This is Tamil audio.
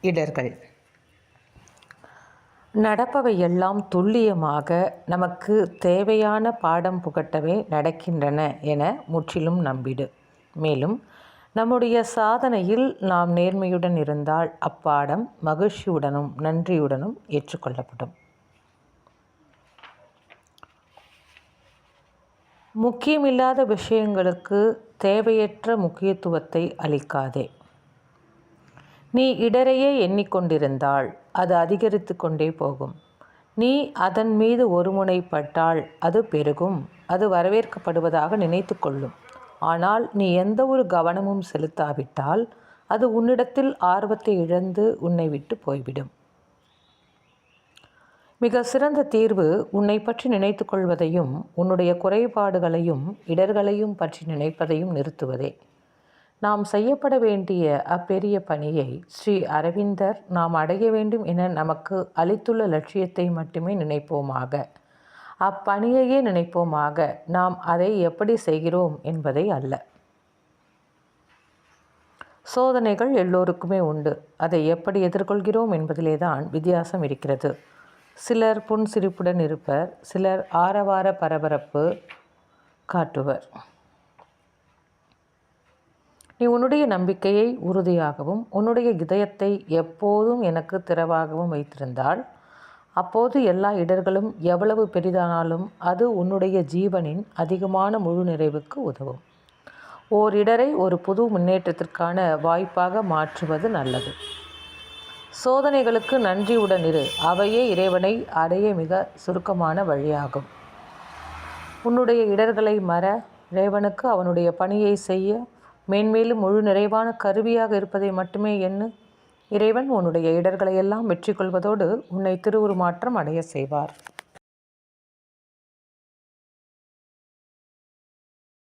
இடர்கள். நடப்பவை எல்லாம் துல்லியமாக நமக்கு தேவையான பாடம் புகட்டவே நடக்கின்றன என முற்றிலும் நம்பிடு. மேலும் நம்முடைய சாதனையில் நாம் நேர்மையுடன் இருந்தால் அப்பாடம் மகிழ்ச்சியுடனும் நன்றியுடனும் ஏற்றுக்கொள்ளப்படும். முக்கியமில்லாத விஷயங்களுக்கு தேவையற்ற முக்கியத்துவத்தை அளிக்காதே. நீ இடரையே எண்ணிக்கொண்டிருந்தால் அது அதிகரித்து கொண்டே போகும். நீ அதன் மீது ஒருமுனைப்பட்டால் அது பெருகும். அது வரவேற்கப்படுவதாக நினைத்து கொள்ளும். ஆனால் நீ எந்த ஒரு கவனமும் செலுத்தாவிட்டால் அது உன்னிடத்தில் ஆர்வத்தை இழந்து உன்னை விட்டு போய்விடும். மிக சிறந்த தீர்வு உன்னை பற்றி நினைத்து கொள்வதையும் உன்னுடைய குறைபாடுகளையும் இடர்களையும் பற்றி நினைப்பதையும் நிறுத்துவதே. நாம் செய்யப்பட வேண்டிய அப்பெரிய பணியை ஸ்ரீ அரவிந்தர் நாம் அடைய வேண்டும் என நமக்கு அளித்துள்ள லட்சியத்தை மட்டுமே நினைப்போமாக. அப்பணியையே நினைப்போமாக. நாம் அதை எப்படி செய்கிறோம் என்பதை அல்ல. சோதனைகள் எல்லோருக்குமே உண்டு. அதை எப்படி எதிர்கொள்கிறோம் என்பதிலே தான் வித்தியாசம் இருக்கிறது. சிலர் புன்சிரிப்புடன் இருப்பர், சிலர் ஆரவார பரபரப்பு காட்டுவர். நீ உன்னுடைய நம்பிக்கையை உறுதியாகவும் உன்னுடைய இதயத்தை எப்போதும் எனக்கு திறவாகவும் வைத்திருந்தால் அப்போது எல்லா இடர்களும் எவ்வளவு பெரிதானாலும் அது உன்னுடைய ஜீவனின் அதிகமான முழு நிறைவுக்கு உதவும். ஓர் இடரை ஒரு புது முன்னேற்றத்திற்கான வாய்ப்பாக மாற்றுவது நல்லது. சோதனைகளுக்கு நன்றியுடன் இரு. அவையே இறைவனை அடைய மிக சுருக்கமான வழியாகும். உன்னுடைய இடர்களை மற. இறைவனுக்கு அவனுடைய பணியை செய்ய மேன்மேலும் முழு நிறைவான கருவியாக இருப்பதை மட்டுமே எண்ணு. இறைவன் உன்னுடைய இடர்களையெல்லாம் வெற்றி கொள்வதோடு உன்னை திருவுருமாற்றம் அடைய செய்வார்.